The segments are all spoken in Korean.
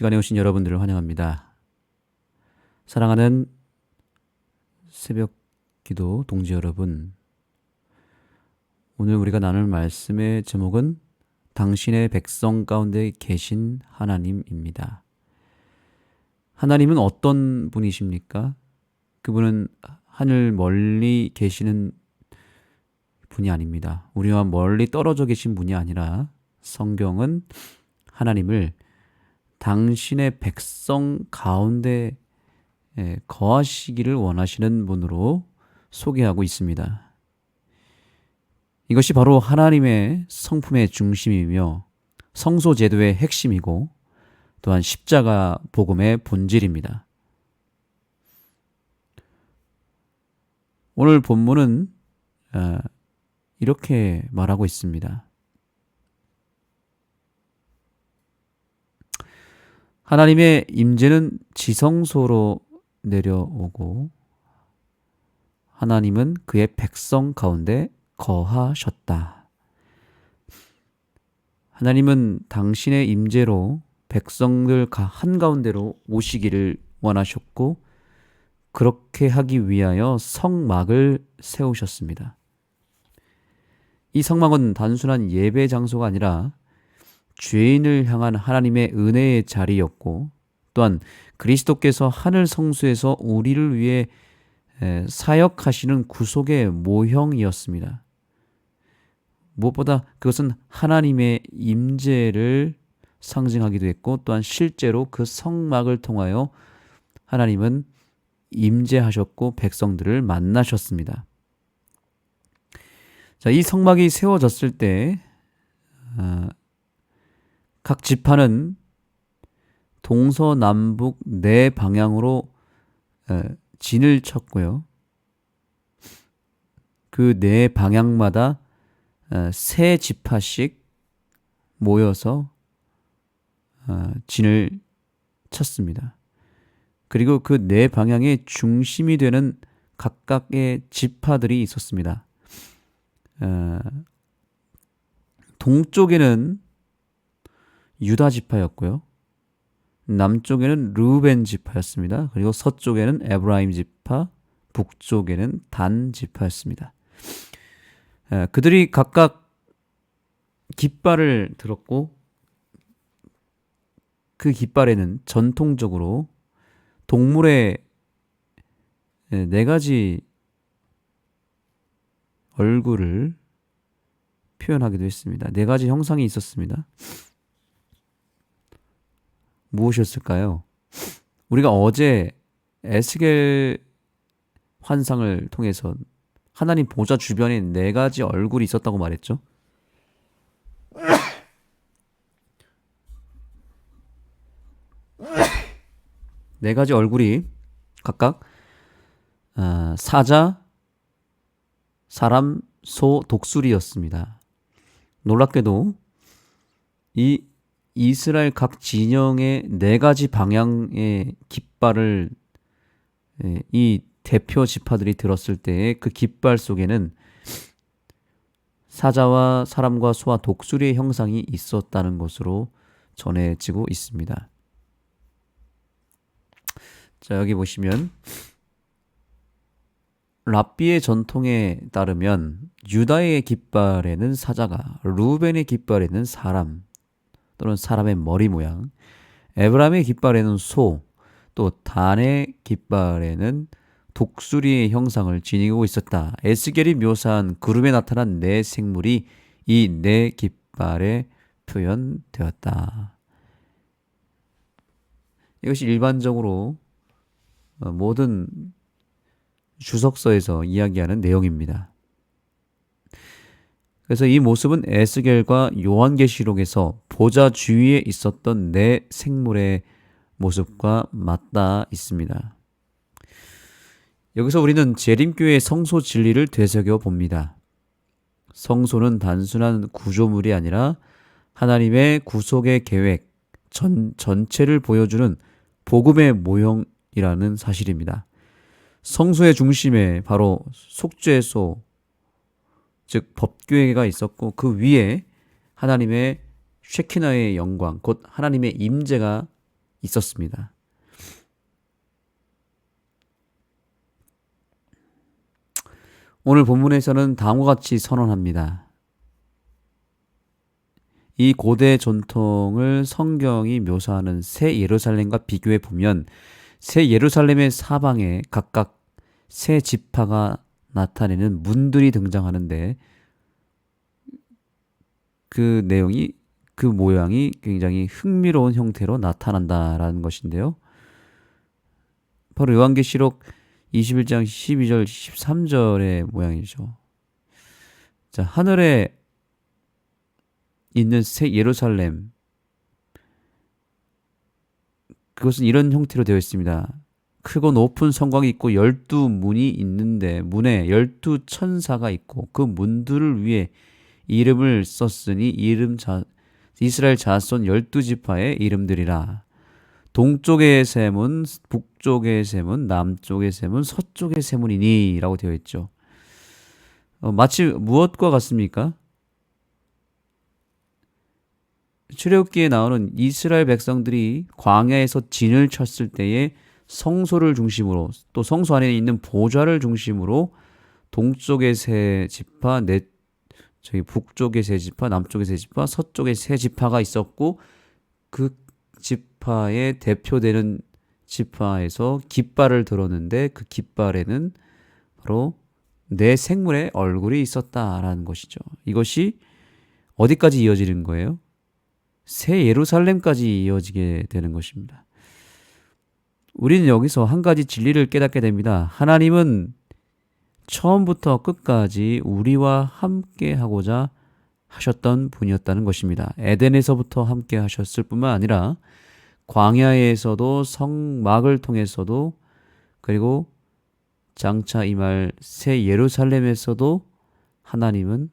시간에 오신 여러분들을 환영합니다. 사랑하는 새벽 기도 동지 여러분, 오늘 우리가 나눌 말씀의 제목은 당신의 백성 가운데 계신 하나님입니다. 하나님은 어떤 분이십니까? 그분은 하늘 멀리 계시는 분이 아닙니다. 우리와 멀리 떨어져 계신 분이 아니라 성경은 하나님을 당신의 백성 가운데 거하시기를 원하시는 분으로 소개하고 있습니다. 이것이 바로 하나님의 성품의 중심이며 성소 제도의 핵심이고 또한 십자가 복음의 본질입니다. 오늘 본문은 이렇게 말하고 있습니다. 하나님의 임재는 지성소로 내려오고 하나님은 그의 백성 가운데 거하셨다. 하나님은 당신의 임재로 백성들 한가운데로 오시기를 원하셨고 그렇게 하기 위하여 성막을 세우셨습니다. 이 성막은 단순한 예배 장소가 아니라 죄인을 향한 하나님의 은혜의 자리였고 또한 그리스도께서 하늘 성소에서 우리를 위해 사역하시는 구속의 모형이었습니다. 무엇보다 그것은 하나님의 임재를 상징하기도 했고 또한 실제로 그 성막을 통하여 하나님은 임재하셨고 백성들을 만나셨습니다. 자, 이 성막이 세워졌을 때 각 지파는 동서남북 네 방향으로 진을 쳤고요. 그 네 방향마다 세 지파씩 모여서 진을 쳤습니다. 그리고 그 네 방향의 중심이 되는 각각의 지파들이 있었습니다. 동쪽에는 유다 지파였고요. 남쪽에는 르우벤 지파였습니다. 그리고 서쪽에는 에브라임 지파, 북쪽에는 단 지파였습니다. 그들이 각각 깃발을 들었고 그 깃발에는 전통적으로 동물의 네 가지 얼굴을 표현하기도 했습니다. 네 가지 형상이 있었습니다. 무엇이었을까요? 우리가 어제 에스겔 환상을 통해서 하나님 보좌 주변에 네 가지 얼굴이 있었다고 말했죠. 네 가지 얼굴이 각각 사자, 사람, 소, 독수리였습니다. 놀랍게도 이 이스라엘 각 진영의 네 가지 방향의 깃발을 이 대표 지파들이 들었을 때 그 깃발 속에는 사자와 사람과 소와 독수리의 형상이 있었다는 것으로 전해지고 있습니다. 자, 여기 보시면 랍비의 전통에 따르면 유다의 깃발에는 사자가, 루벤의 깃발에는 사람 또는 사람의 머리 모양, 에브라임의 깃발에는 소, 또 단의 깃발에는 독수리의 형상을 지니고 있었다. 에스겔이 묘사한 그룹에 나타난 네 생물이 이 네 깃발에 표현되었다. 이것이 일반적으로 모든 주석서에서 이야기하는 내용입니다. 그래서 이 모습은 에스겔과 요한계시록에서 보좌 주위에 있었던 네 생물의 모습과 맞닿아 있습니다. 여기서 우리는 재림교회의 성소 진리를 되새겨 봅니다. 성소는 단순한 구조물이 아니라 하나님의 구속의 계획 전체를 보여주는 복음의 모형이라는 사실입니다. 성소의 중심에 바로 속죄소, 즉 법궤가 있었고 그 위에 하나님의 쉐키나의 영광, 곧 하나님의 임재가 있었습니다. 오늘 본문에서는 다음과 같이 선언합니다. 이 고대 전통을 성경이 묘사하는 새 예루살렘과 비교해 보면 새 예루살렘의 사방에 각각 새 지파가 나타내는 문들이 등장하는데 그 내용이 그 모양이 굉장히 흥미로운 형태로 나타난다라는 것인데요. 바로 요한계시록 21장 12절 13절의 모양이죠. 자, 하늘에 있는 새 예루살렘, 그것은 이런 형태로 되어 있습니다. 크고 높은 성곽이 있고 12문이 있는데 문에 12천사가 있고 그 문들을 위해 이름을 썼으니 이스라엘 자손 12지파의 이름들이라. 동쪽의 세문, 북쪽의 세문, 남쪽의 세문, 서쪽의 세문이니 라고 되어 있죠. 마치 무엇과 같습니까? 출애굽기에 나오는 이스라엘 백성들이 광야에서 진을 쳤을 때에 성소를 중심으로 또 성소 안에 있는 보좌를 중심으로 동쪽의 세 지파, 북쪽의 세 지파, 남쪽의 세 지파, 서쪽의 세 지파가 있었고 그 지파의 대표되는 지파에서 깃발을 들었는데 그 깃발에는 바로 내 생물의 얼굴이 있었다라는 것이죠. 이것이 어디까지 이어지는 거예요? 새 예루살렘까지 이어지게 되는 것입니다. 우리는 여기서 한 가지 진리를 깨닫게 됩니다. 하나님은 처음부터 끝까지 우리와 함께 하고자 하셨던 분이었다는 것입니다. 에덴에서부터 함께 하셨을 뿐만 아니라 광야에서도 성막을 통해서도 그리고 장차 임할 새 예루살렘에서도 하나님은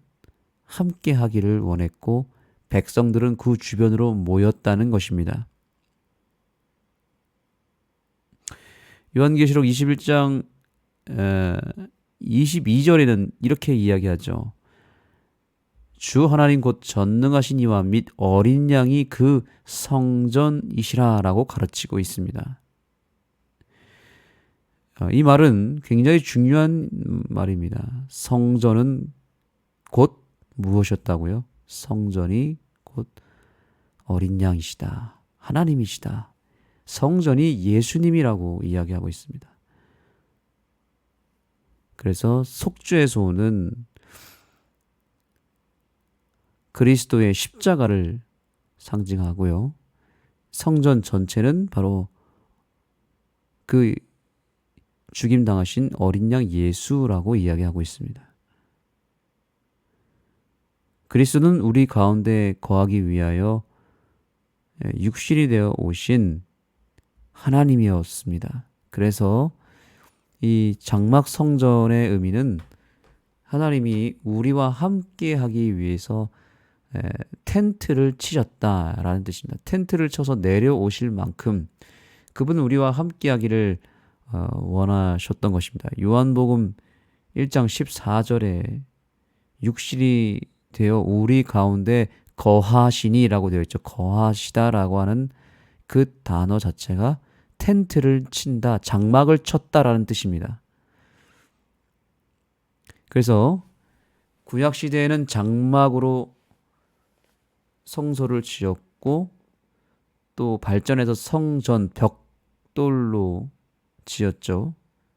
함께 하기를 원했고 백성들은 그 주변으로 모였다는 것입니다. 요한계시록 21장 22절에는 이렇게 이야기하죠. 주 하나님 곧 전능하신 이와 및 어린 양이 그 성전이시라 라고 가르치고 있습니다. 이 말은 굉장히 중요한 말입니다. 성전은 곧 무엇이었다고요? 성전이 곧 어린 양이시다. 하나님이시다. 성전이 예수님이라고 이야기하고 있습니다. 그래서 속죄에서 오는 그리스도의 십자가를 상징하고요. 성전 전체는 바로 그 죽임당하신 어린 양 예수라고 이야기하고 있습니다. 그리스도는 우리 가운데 거하기 위하여 육신이 되어 오신 하나님이었습니다. 그래서 이 장막 성전의 의미는 하나님이 우리와 함께 하기 위해서 텐트를 치셨다라는 뜻입니다. 텐트를 쳐서 내려오실 만큼 그분은 우리와 함께 하기를 원하셨던 것입니다. 요한복음 1장 14절에 육신이 되어 우리 가운데 거하시니라고 되어 있죠. 거하시다라고 하는 그 단어 자체가 텐트를 친다, 장막을 쳤다라는 뜻입니다. 그래서 구약 시대에는 장막으로 성소를 지었고 또 발전해서 성전 벽돌로 지었죠.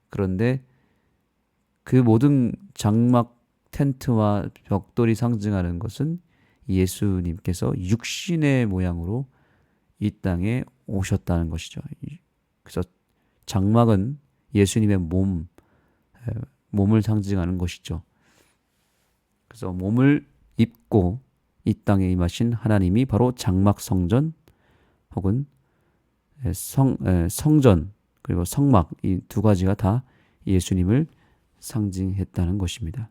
그런데 그 모든 장막 텐트와 벽돌이 상징하는 것은 예수님께서 육신의 모양으로 이 땅에 오셨다는 것이죠. 그래서 장막은 예수님의 몸을 상징하는 것이죠. 그래서 몸을 입고 이 땅에 임하신 하나님이 바로 장막 성전 혹은 성전 그리고 성막 이 두 가지가 다 예수님을 상징했다는 것입니다.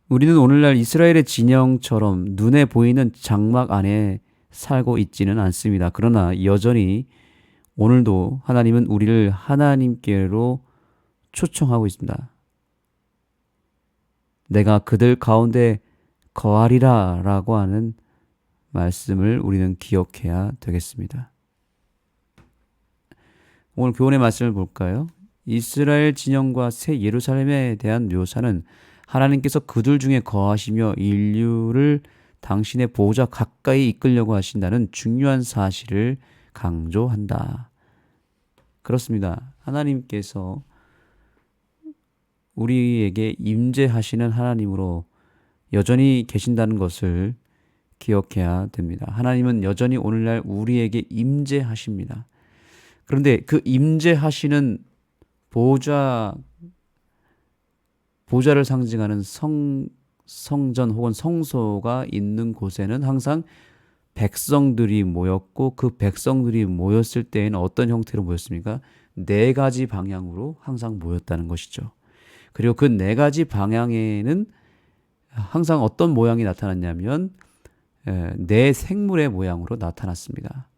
우리는 오늘날 이스라엘의 진영처럼 눈에 보이는 장막 안에 살고 있지는 않습니다. 그러나 여전히 오늘도 하나님은 우리를 하나님께로 초청하고 있습니다. 내가 그들 가운데 거하리라 라고 하는 말씀을 우리는 기억해야 되겠습니다. 오늘 교훈의 말씀을 볼까요? 이스라엘 진영과 새 예루살렘에 대한 묘사는 하나님께서 그들 중에 거하시며 인류를 당신의 보호자 가까이 이끌려고 하신다는 중요한 사실을 강조한다. 그렇습니다. 하나님께서 우리에게 임재하시는 하나님으로 여전히 계신다는 것을 기억해야 됩니다. 하나님은 여전히 오늘날 우리에게 임재하십니다. 그런데 그 임재하시는 보좌를 상징하는 성전 혹은 성소가 있는 곳에는 항상 백성들이 모였고, 그 백성들이 모였을 때에는 어떤 형태로 모였습니까? 네 가지 방향으로 항상 모였다는 것이죠. 그리고 그 네 가지 방향에는 항상 어떤 모양이 나타났냐면 네 생물의 모양으로 나타났습니다.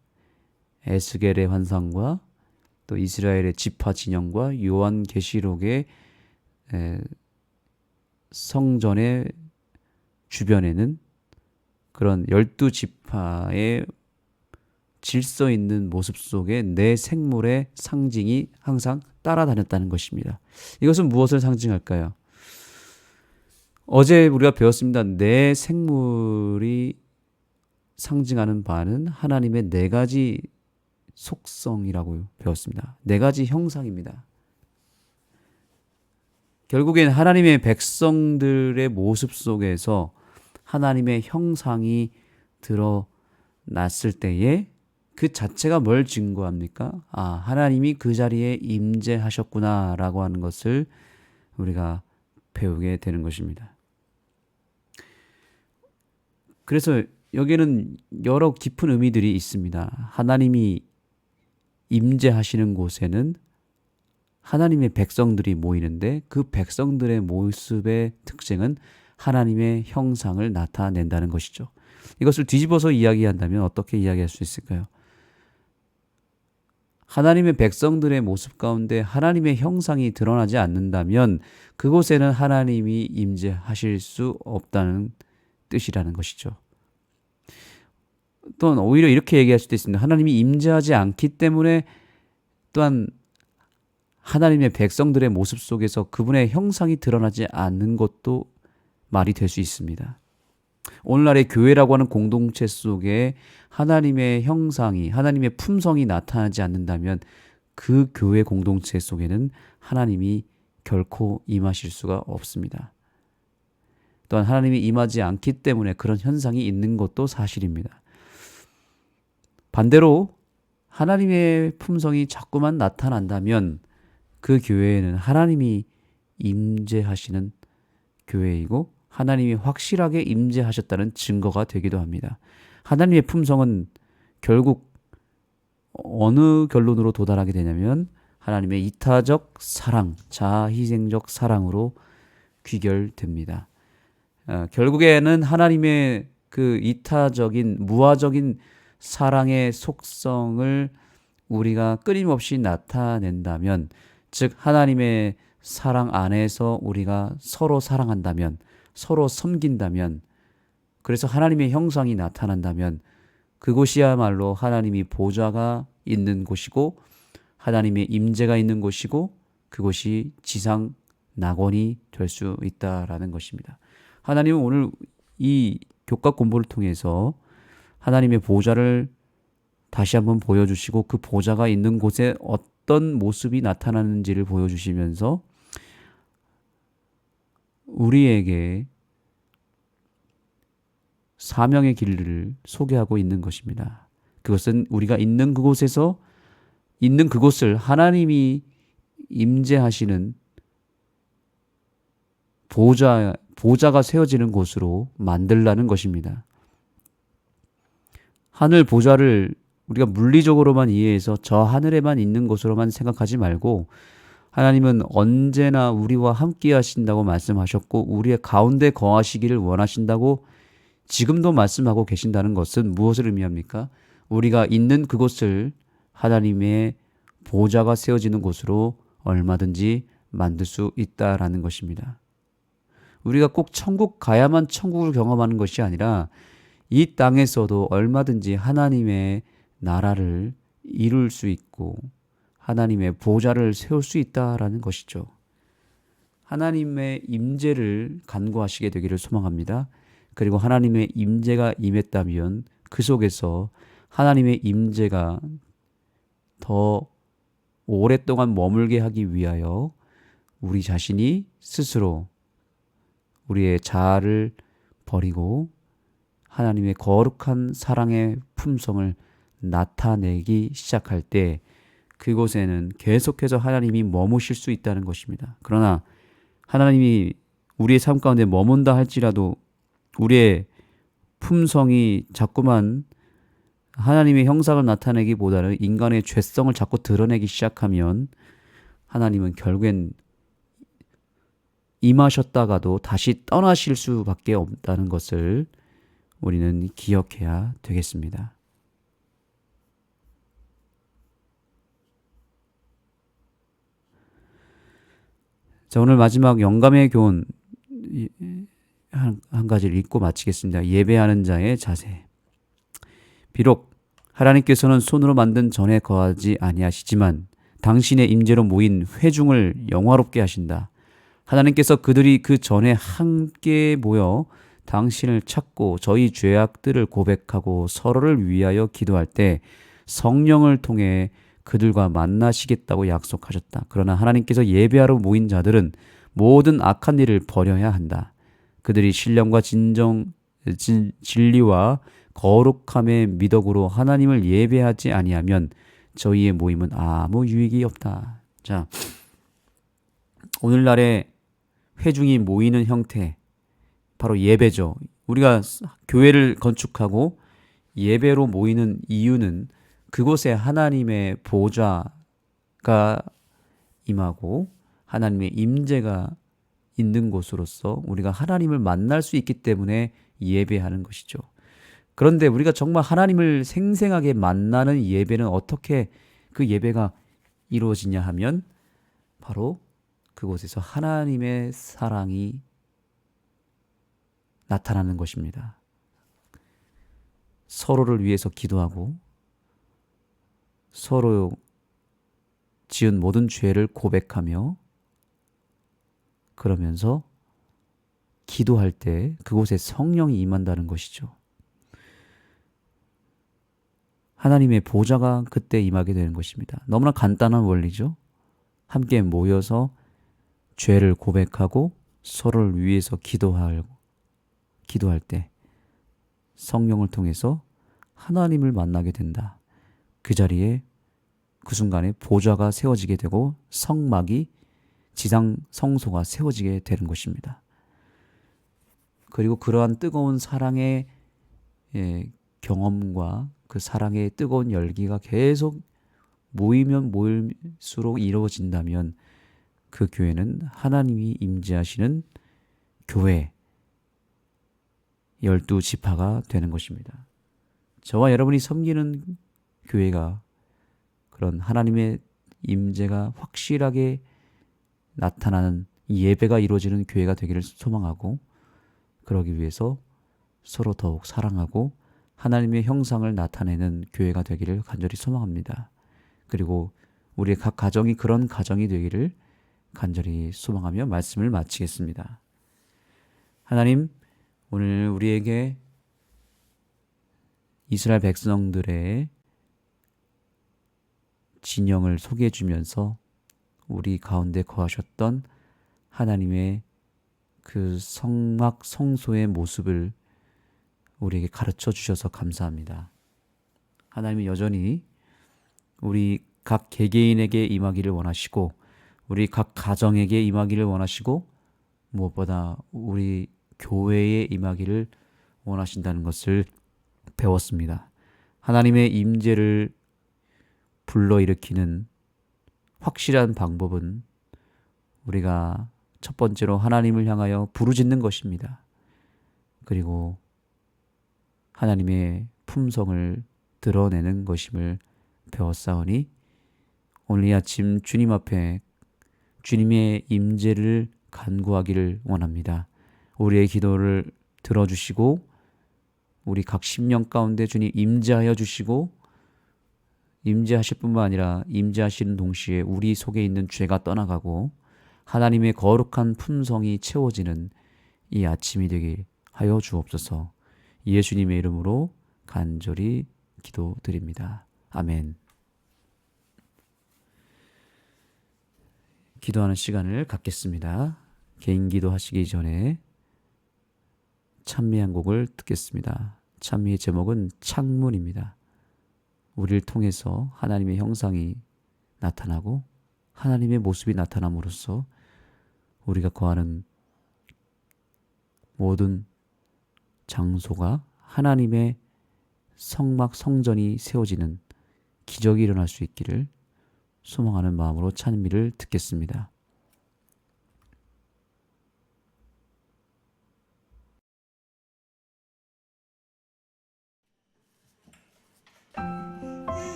에스겔의 환상과 또 이스라엘의 지파 진영과 요한계시록의 성전의 주변에는 그런 12지파의 질서 있는 모습 속에 네 생물의 상징이 항상 따라다녔다는 것입니다. 이것은 무엇을 상징할까요? 어제 우리가 배웠습니다. 네 생물이 상징하는 바는 하나님의 네 가지 속성이라고 배웠습니다. 네 가지 형상입니다. 결국엔 하나님의 백성들의 모습 속에서 하나님의 형상이 드러났을 때에 그 자체가 뭘 증거합니까? 하나님이 그 자리에 임재하셨구나라고 하는 것을 우리가 배우게 되는 것입니다. 그래서 여기에는 여러 깊은 의미들이 있습니다. 하나님이 임재하시는 곳에는 하나님의 백성들이 모이는데 그 백성들의 모습의 특징은 하나님의 형상을 나타낸다는 것이죠. 이것을 뒤집어서 이야기한다면 어떻게 이야기할 수 있을까요? 하나님의 백성들의 모습 가운데 하나님의 형상이 드러나지 않는다면 그곳에는 하나님이 임재하실 수 없다는 뜻이라는 것이죠. 또한 오히려 이렇게 얘기할 수도 있습니다. 하나님이 임재하지 않기 때문에 또한 하나님의 백성들의 모습 속에서 그분의 형상이 드러나지 않는 것도 말이 될 수 있습니다. 오늘날의 교회라고 하는 공동체 속에 하나님의 형상이, 하나님의 품성이 나타나지 않는다면 그 교회 공동체 속에는 하나님이 결코 임하실 수가 없습니다. 또한 하나님이 임하지 않기 때문에 그런 현상이 있는 것도 사실입니다. 반대로 하나님의 품성이 자꾸만 나타난다면 그 교회에는 하나님이 임재하시는 교회이고 하나님이 확실하게 임재하셨다는 증거가 되기도 합니다. 하나님의 품성은 결국 어느 결론으로 도달하게 되냐면 하나님의 이타적 사랑, 자아희생적 사랑으로 귀결됩니다. 결국에는 하나님의 그 이타적인 무아적인 사랑의 속성을 우리가 끊임없이 나타낸다면, 즉 하나님의 사랑 안에서 우리가 서로 사랑한다면, 서로 섬긴다면, 그래서 하나님의 형상이 나타난다면 그곳이야말로 하나님이 보좌가 있는 곳이고 하나님의 임재가 있는 곳이고 그곳이 지상 낙원이 될 수 있다라는 것입니다. 하나님은 오늘 이 교과 공부를 통해서 하나님의 보좌를 다시 한번 보여주시고 그 보좌가 있는 곳에 어떤 모습이 나타나는지를 보여주시면서 우리에게 사명의 길을 소개하고 있는 것입니다. 그것은 우리가 있는 그곳에서 있는 그곳을 하나님이 임재하시는 보좌가 세워지는 곳으로 만들라는 것입니다. 하늘 보좌를 우리가 물리적으로만 이해해서 저 하늘에만 있는 곳으로만 생각하지 말고 하나님은 언제나 우리와 함께 하신다고 말씀하셨고 우리의 가운데 거하시기를 원하신다고 지금도 말씀하고 계신다는 것은 무엇을 의미합니까? 우리가 있는 그곳을 하나님의 보좌가 세워지는 곳으로 얼마든지 만들 수 있다라는 것입니다. 우리가 꼭 천국 가야만 천국을 경험하는 것이 아니라 이 땅에서도 얼마든지 하나님의 나라를 이룰 수 있고 하나님의 보좌를 세울 수 있다라는 것이죠. 하나님의 임재를 간구하시게 되기를 소망합니다. 그리고 하나님의 임재가 임했다면 그 속에서 하나님의 임재가 더 오랫동안 머물게 하기 위하여 우리 자신이 스스로 우리의 자아를 버리고 하나님의 거룩한 사랑의 품성을 나타내기 시작할 때 그곳에는 계속해서 하나님이 머무실 수 있다는 것입니다. 그러나 하나님이 우리의 삶 가운데 머문다 할지라도 우리의 품성이 자꾸만 하나님의 형상을 나타내기보다는 인간의 죄성을 자꾸 드러내기 시작하면 하나님은 결국엔 임하셨다가도 다시 떠나실 수밖에 없다는 것을 우리는 기억해야 되겠습니다. 자, 오늘 마지막 영감의 교훈 한 가지를 읽고 마치겠습니다. 예배하는 자의 자세. 비록 하나님께서는 손으로 만든 전에 거하지 아니하시지만 당신의 임재로 모인 회중을 영화롭게 하신다. 하나님께서 그들이 그 전에 함께 모여 당신을 찾고 저희 죄악들을 고백하고 서로를 위하여 기도할 때 성령을 통해 그들과 만나시겠다고 약속하셨다. 그러나 하나님께서 예배하러 모인 자들은 모든 악한 일을 버려야 한다. 그들이 신령과 진리와 거룩함의 미덕으로 하나님을 예배하지 아니하면 저희의 모임은 아무 유익이 없다. 자, 오늘날의 회중이 모이는 형태, 바로 예배죠. 우리가 교회를 건축하고 예배로 모이는 이유는 그곳에 하나님의 보좌가 임하고 하나님의 임재가 있는 곳으로서 우리가 하나님을 만날 수 있기 때문에 예배하는 것이죠. 그런데 우리가 정말 하나님을 생생하게 만나는 예배는 어떻게 그 예배가 이루어지냐 하면 바로 그곳에서 하나님의 사랑이 나타나는 것입니다. 서로를 위해서 기도하고 서로 지은 모든 죄를 고백하며 그러면서 기도할 때 그곳에 성령이 임한다는 것이죠. 하나님의 보좌가 그때 임하게 되는 것입니다. 너무나 간단한 원리죠. 함께 모여서 죄를 고백하고 서로를 위해서 기도할 때 성령을 통해서 하나님을 만나게 된다. 그 자리에 그 순간에 보좌가 세워지게 되고 성막이 지상 성소가 세워지게 되는 것입니다. 그리고 그러한 뜨거운 사랑의 경험과 그 사랑의 뜨거운 열기가 계속 모이면 모일수록 이루어진다면 그 교회는 하나님이 임재하시는 교회 12지파가 되는 것입니다. 저와 여러분이 섬기는 교회가 그런 하나님의 임재가 확실하게 나타나는 예배가 이루어지는 교회가 되기를 소망하고 그러기 위해서 서로 더욱 사랑하고 하나님의 형상을 나타내는 교회가 되기를 간절히 소망합니다. 그리고 우리의 각 가정이 그런 가정이 되기를 간절히 소망하며 말씀을 마치겠습니다. 하나님, 오늘 우리에게 이스라엘 백성들의 진영을 소개해 주면서 우리 가운데 거하셨던 하나님의 그 성막 성소의 모습을 우리에게 가르쳐 주셔서 감사합니다. 하나님은 여전히 우리 각 개개인에게 임하기를 원하시고 우리 각 가정에게 임하기를 원하시고 무엇보다 우리 교회에 임하기를 원하신다는 것을 배웠습니다. 하나님의 임재를 불러일으키는 확실한 방법은 우리가 첫 번째로 하나님을 향하여 부르짖는 것입니다. 그리고 하나님의 품성을 드러내는 것임을 배웠사오니 오늘 이 아침 주님 앞에 주님의 임재를 간구하기를 원합니다. 우리의 기도를 들어주시고 우리 각 심령 가운데 주님 임재하여 주시고, 임재하실 뿐만 아니라 임재하시는 동시에 우리 속에 있는 죄가 떠나가고 하나님의 거룩한 품성이 채워지는 이 아침이 되게 하여 주옵소서. 예수님의 이름으로 간절히 기도드립니다. 아멘. 기도하는 시간을 갖겠습니다. 개인 기도하시기 전에 찬미 한 곡을 듣겠습니다. 찬미의 제목은 창문입니다. 우리를 통해서 하나님의 형상이 나타나고 하나님의 모습이 나타남으로써 우리가 거하는 모든 장소가 하나님의 성막 성전이 세워지는 기적이 일어날 수 있기를 소망하는 마음으로 찬미를 듣겠습니다.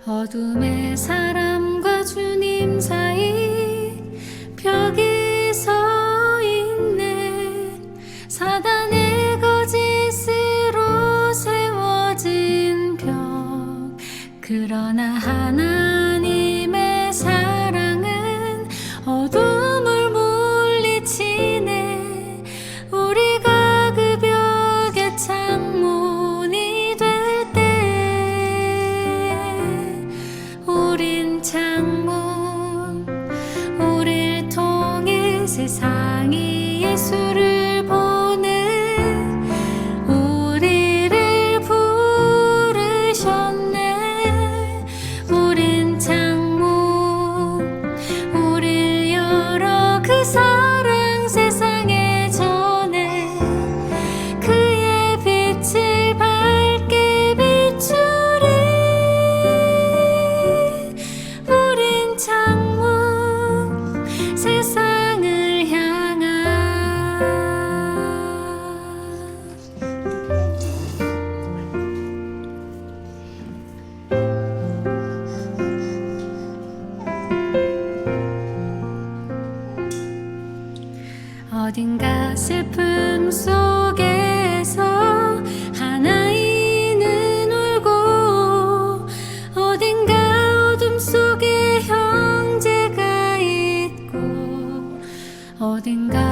어둠의 사람과 주님 사이 벽이 서 있네. 사단의 거짓으로 세워진 벽. 그러나 하나님의 사랑은 어둠을 물리치네. 우리가 그 벽의 창문이 될 우린 창문, 우릴 통해 세상이 예수를 보네. 우리를 부르셨네. 우린 창문, 우릴 열어 그 사랑 세상에 전해. 그의 빛을 밝게 비추리. 창문, 세상을 향한 어딘가 슬픔 속에서 하나이는 울고, 어딘가 어둠 속에 형제가 있고, 어딘가